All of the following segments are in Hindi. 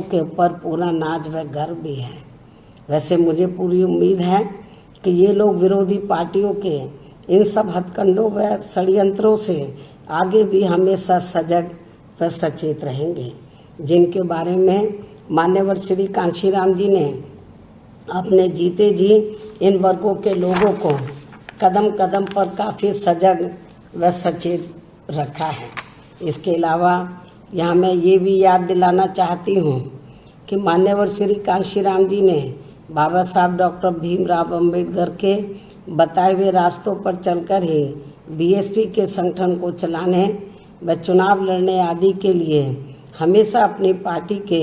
के ऊपर पूरा नाज व गर्व भी है। वैसे मुझे पूरी उम्मीद है कि ये लोग विरोधी पार्टियों के इन सब हथकंडों व षड्यंत्रों से आगे भी हमेशा सजग व सचेत रहेंगे, जिनके बारे में मान्यवर श्री कांशीराम जी ने अपने जीते जी इन वर्गों के लोगों को कदम कदम पर काफ़ी सजग व सचेत रखा है। इसके अलावा यहाँ मैं ये भी याद दिलाना चाहती हूँ कि मान्यवर श्री कांशीराम जी ने बाबा साहब डॉक्टर भीमराव अंबेडकर के बताए हुए रास्तों पर चलकर ही बीएसपी के संगठन को चलाने व चुनाव लड़ने आदि के लिए हमेशा अपनी पार्टी के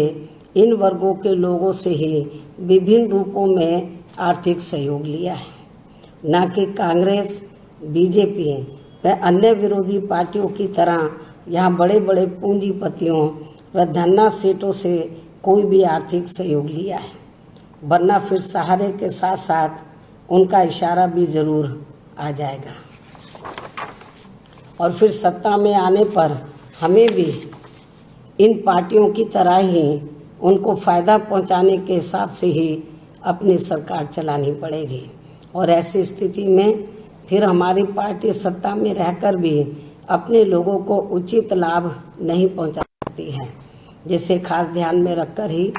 इन वर्गों के लोगों से ही विभिन्न रूपों में आर्थिक सहयोग लिया है, न कि कांग्रेस, बीजेपी व अन्य विरोधी पार्टियों की तरह यहाँ बड़े बड़े पूंजीपतियों व धन्ना सेठों से कोई भी आर्थिक सहयोग लिया है, वरना फिर सहारे के साथ साथ उनका इशारा भी जरूर आ जाएगा और फिर सत्ता में आने पर हमें भी इन पार्टियों की तरह ही उनको फ़ायदा पहुंचाने के हिसाब से ही अपनी सरकार चलानी पड़ेगी। और ऐसी स्थिति में फिर हमारी पार्टी सत्ता में रहकर भी अपने लोगों को उचित लाभ नहीं पहुंचा सकती है, जिसे खास ध्यान में रखकर ही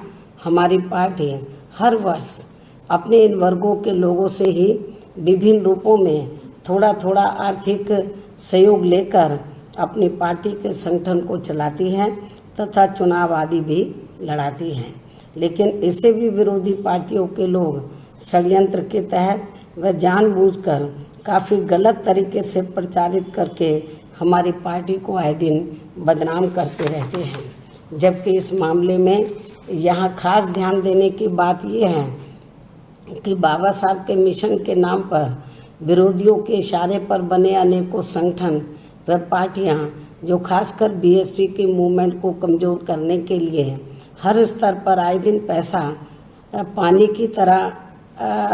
हमारी पार्टी हर वर्ष अपने इन वर्गों के लोगों से ही विभिन्न रूपों में थोड़ा थोड़ा आर्थिक सहयोग लेकर अपनी पार्टी के संगठन को चलाती है तथा चुनाव आदि भी लड़ाती है। लेकिन इसे भी विरोधी पार्टियों के लोग षड्यंत्र के तहत व जानबूझकर काफ़ी गलत तरीके से प्रचारित करके हमारी पार्टी को आए दिन बदनाम करते रहते हैं। जबकि इस मामले में यहाँ खास ध्यान देने की बात यह है कि बाबा साहब के मिशन के नाम पर विरोधियों के इशारे पर बने अनेकों संगठन व पार्टियां जो खासकर बीएसपी के मूवमेंट को कमज़ोर करने के लिए हर स्तर पर आए दिन पैसा पानी की तरह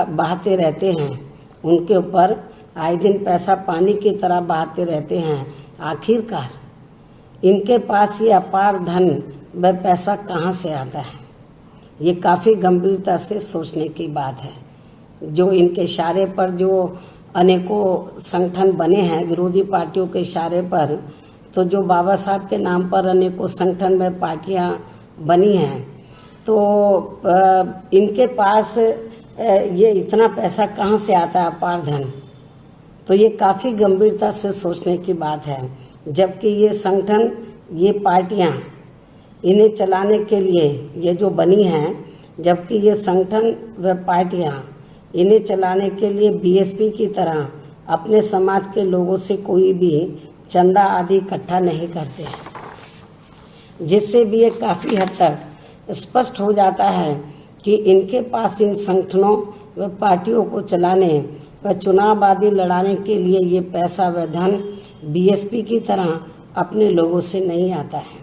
बहाते रहते हैं, उनके ऊपर आए दिन पैसा पानी की तरह बहाते रहते हैं। आखिरकार इनके पास ये अपार धन व पैसा कहाँ से आता है, ये काफ़ी गंभीरता से सोचने की बात है। जो इनके इशारे पर जो अनेकों संगठन बने हैं विरोधी पार्टियों के इशारे पर, तो जो बाबा साहब के नाम पर अनेकों संगठन में पार्टियां बनी हैं, तो इनके पास ये इतना पैसा कहाँ से आता है, अपार धन, तो ये काफ़ी गंभीरता से सोचने की बात है। जबकि ये संगठन, ये पार्टियां इन्हें चलाने के लिए ये जो बनी हैं, जबकि ये संगठन व पार्टियां इन्हें चलाने के लिए बीएसपी की तरह अपने समाज के लोगों से कोई भी चंदा आदि इकट्ठा नहीं करते हैं, जिससे भी ये काफ़ी हद तक स्पष्ट हो जाता है कि इनके पास इन संगठनों व पार्टियों को चलाने व चुनाव आदि लड़ाने के लिए ये पैसा व धन बीएसपी की तरह अपने लोगों से नहीं आता है,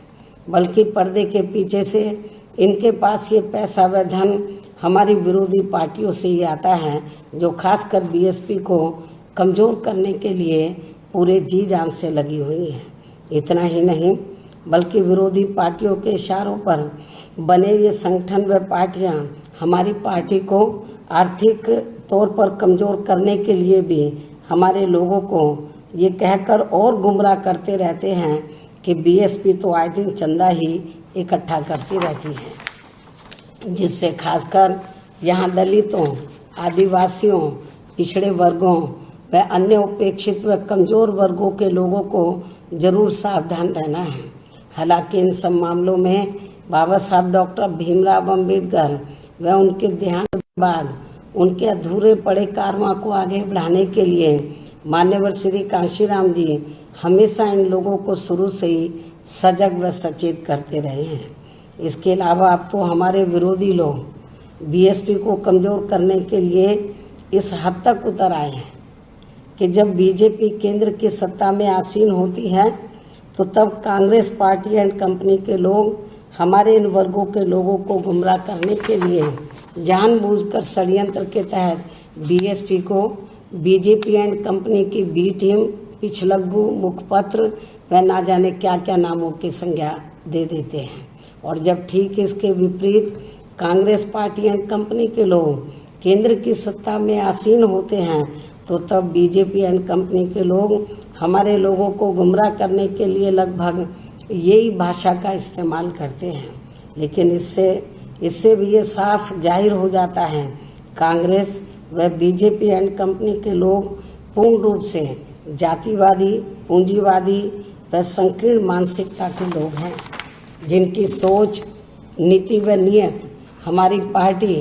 बल्कि पर्दे के पीछे से इनके पास ये पैसा व धन हमारी विरोधी पार्टियों से ही आता है, जो खासकर बीएसपी को कमज़ोर करने के लिए पूरे जी जान से लगी हुई है। इतना ही नहीं बल्कि विरोधी पार्टियों के इशारों पर बने ये संगठन व पार्टियां हमारी पार्टी को आर्थिक तौर पर कमज़ोर करने के लिए भी हमारे लोगों को ये कहकर और गुमराह करते रहते हैं कि बीएसपी तो आए दिन चंदा ही इकट्ठा करती रहती है, जिससे खासकर यहाँ दलितों, आदिवासियों, पिछड़े वर्गों व अन्य उपेक्षित व कमज़ोर वर्गों के लोगों को जरूर सावधान रहना है। हालांकि इन सब मामलों में बाबा साहब डॉक्टर भीमराव अंबेडकर व उनके देहांत के बाद उनके अधूरे पड़े कारवां को आगे बढ़ाने के लिए मान्यवर श्री कांशीराम जी हमेशा इन लोगों को शुरू से ही सजग व सचेत करते रहे हैं। इसके अलावा अब तो हमारे विरोधी लोग बीएसपी को कमज़ोर करने के लिए इस हद तक उतर आए हैं कि जब बीजेपी केंद्र की सत्ता में आसीन होती है तो तब कांग्रेस पार्टी एंड कंपनी के लोग हमारे इन वर्गों के लोगों को गुमराह करने के लिए जानबूझकर षड्यंत्र के तहत बीएसपी को बीजेपी एंड कंपनी की बी टीम, पिछलग्गू, मुखपत्र व ना जाने क्या क्या नामों की संज्ञा दे देते हैं और जब ठीक इसके विपरीत कांग्रेस पार्टी एंड कंपनी के लोग केंद्र की सत्ता में आसीन होते हैं तो तब बीजेपी एंड कंपनी के लोग हमारे लोगों को गुमराह करने के लिए लगभग यही भाषा का इस्तेमाल करते हैं। लेकिन इससे भी ये साफ जाहिर हो जाता है कांग्रेस व बीजेपी एंड कंपनी के लोग पूर्ण रूप से जातिवादी, पूंजीवादी व संकीर्ण मानसिकता के लोग हैं, जिनकी सोच, नीति व नियत हमारी पार्टी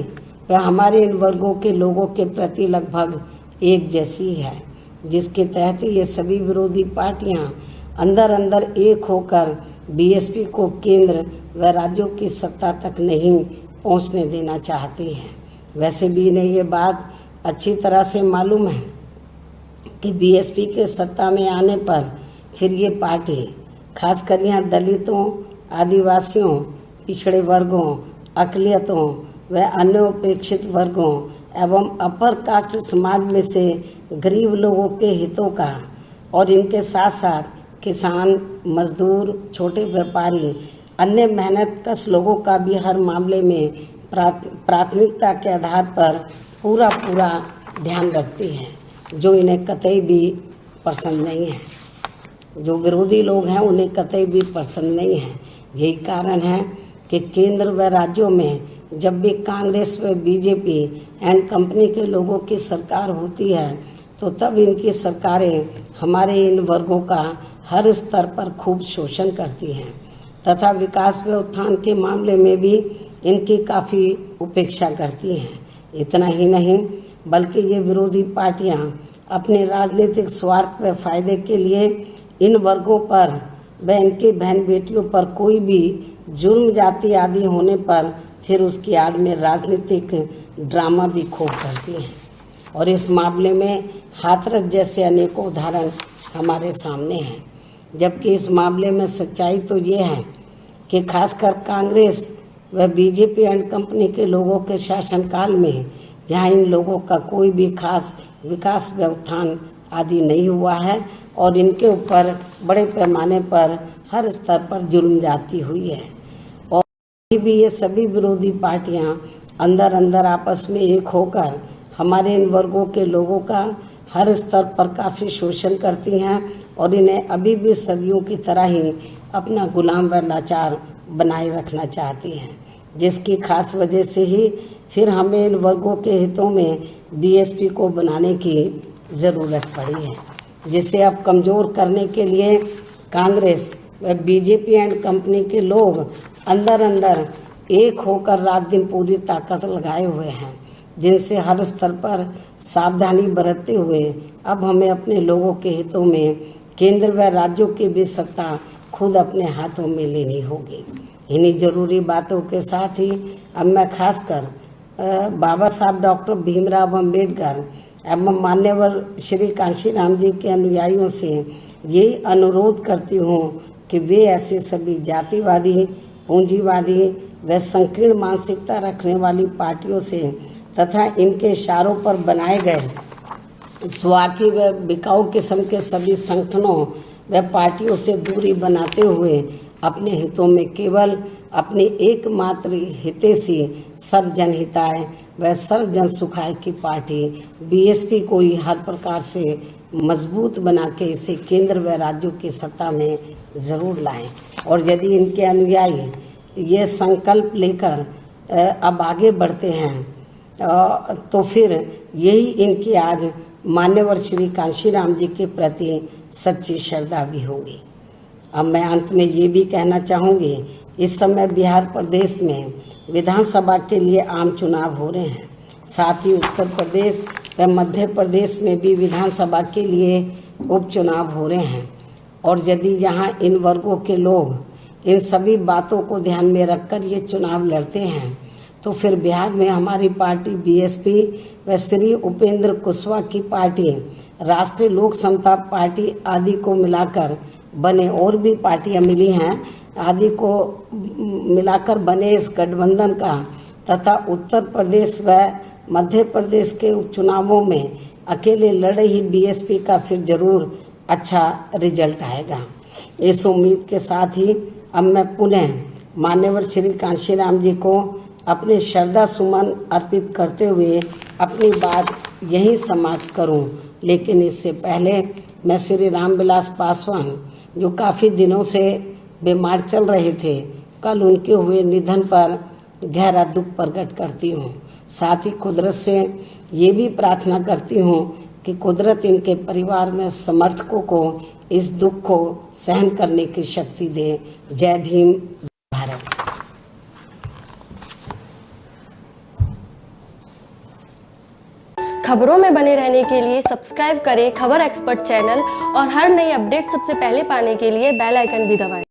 व हमारे इन वर्गों के लोगों के प्रति लगभग एक जैसी है, जिसके तहत ये सभी विरोधी पार्टियां अंदर अंदर एक होकर बीएसपी को केंद्र व राज्यों की सत्ता तक नहीं पहुंचने देना चाहती हैं। वैसे भी इन्हें ये बात अच्छी तरह से मालूम है कि बीएसपी के सत्ता में आने पर फिर ये पार्टी खासकर यहाँ दलितों, आदिवासियों, पिछड़े वर्गों, अक़लियतों व अन्य उपेक्षित वर्गों एवं अपर कास्ट समाज में से गरीब लोगों के हितों का और इनके साथ साथ किसान, मजदूर, छोटे व्यापारी, अन्य मेहनतकश लोगों का भी हर मामले में प्राथमिकता के आधार पर पूरा ध्यान रखती है, जो इन्हें कतई भी पसंद नहीं है। जो विरोधी लोग हैं उन्हें कतई भी पसंद नहीं है। यही कारण है कि केंद्र व राज्यों में जब भी कांग्रेस व बीजेपी एंड कंपनी के लोगों की सरकार होती है तो तब इनकी सरकारें हमारे इन वर्गों का हर स्तर पर खूब शोषण करती हैं तथा विकास व उत्थान के मामले में भी इनकी काफ़ी उपेक्षा करती हैं। इतना ही नहीं बल्कि ये विरोधी पार्टियां अपने राजनीतिक स्वार्थ व फायदे के लिए इन वर्गों पर व इनके बहन बेटियों पर कोई भी जुर्म, जाति आदि होने पर फिर उसकी आड़ में राजनीतिक ड्रामा भी खूब करती हैं। और इस मामले में हाथरस जैसे अनेकों उदाहरण हमारे सामने हैं। जबकि इस मामले में सच्चाई तो ये है कि खासकर कांग्रेस व बीजेपी एंड कंपनी के लोगों के शासनकाल में यहाँ इन लोगों का कोई भी खास विकास व उत्थान आदि नहीं हुआ है और इनके ऊपर बड़े पैमाने पर हर स्तर पर जुल्म जाती हुई है। और भी ये सभी विरोधी पार्टियां अंदर अंदर आपस में एक होकर हमारे इन वर्गों के लोगों का हर स्तर पर काफ़ी शोषण करती हैं और इन्हें अभी भी सदियों की तरह ही अपना गुलाम व लाचार बनाए रखना चाहती हैं, जिसकी खास वजह से ही फिर हमें इन वर्गों के हितों में बीएसपी को बनाने की ज़रूरत पड़ी है, जिसे अब कमज़ोर करने के लिए कांग्रेस व बीजेपी एंड कंपनी के लोग अंदर अंदर एक होकर रात दिन पूरी ताकत लगाए हुए हैं, जिनसे हर स्तर पर सावधानी बरतते हुए अब हमें अपने लोगों के हितों में केंद्र व राज्यों की भी सत्ता खुद अपने हाथों में लेनी होगी। इन्हीं जरूरी बातों के साथ ही अब मैं खासकर बाबा साहब डॉक्टर भीमराव अम्बेडकर एवं मान्यवर श्री कांशीराम जी के अनुयायियों से यही अनुरोध करती हूँ कि वे ऐसे सभी जातिवादी, पूंजीवादी व संकीर्ण मानसिकता रखने वाली पार्टियों से तथा इनके इशारों पर बनाए गए स्वार्थी व बिकाऊ किस्म के सभी संगठनों व पार्टियों से दूरी बनाते हुए अपने हितों में केवल अपनी एकमात्र हितैषी सर्व जनहिताय व सर्व जन सुखाय की पार्टी बीएसपी को ही हर प्रकार से मजबूत बना के इसे केंद्र व राज्यों की सत्ता में ज़रूर लाएं। और यदि इनके अनुयायी ये संकल्प लेकर अब आगे बढ़ते हैं तो फिर यही इनकी आज मान्यवर श्री कांशीराम जी के प्रति सच्ची श्रद्धा भी होगी। अब मैं अंत में ये भी कहना चाहूँगी, इस समय बिहार प्रदेश में विधानसभा के लिए आम चुनाव हो रहे हैं, साथ ही उत्तर प्रदेश व मध्य प्रदेश में भी विधानसभा के लिए उपचुनाव हो रहे हैं। और यदि यहाँ इन वर्गों के लोग इन सभी बातों को ध्यान में रखकर ये चुनाव लड़ते हैं तो फिर बिहार में हमारी पार्टी बीएसपी व श्री उपेंद्र कुशवाहा की पार्टी राष्ट्रीय लोक समता पार्टी आदि को मिलाकर बने, और भी पार्टियां मिली हैं, आदि को मिलाकर बने इस गठबंधन का तथा उत्तर प्रदेश व मध्य प्रदेश के उपचुनावों में अकेले लड़े ही बीएसपी का फिर जरूर अच्छा रिजल्ट आएगा। इस उम्मीद के साथ ही अब मैं पुनः मान्यवर श्री कांशीराम जी को अपने श्रद्धा सुमन अर्पित करते हुए अपनी बात यहीं समाप्त करूं। लेकिन इससे पहले मैं श्री रामविलास पासवान, जो काफ़ी दिनों से बीमार चल रहे थे, कल उनके हुए निधन पर गहरा दुख प्रकट करती हूँ। साथ ही कुदरत से ये भी प्रार्थना करती हूँ कि कुदरत इनके परिवार में समर्थकों को इस दुख को सहन करने की शक्ति दे। जय भीम भारत। खबरों में बने रहने के लिए सब्सक्राइब करें खबर एक्सपर्ट चैनल और हर नई अपडेट सबसे पहले पाने के लिए बेल आइकन भी दबाएं।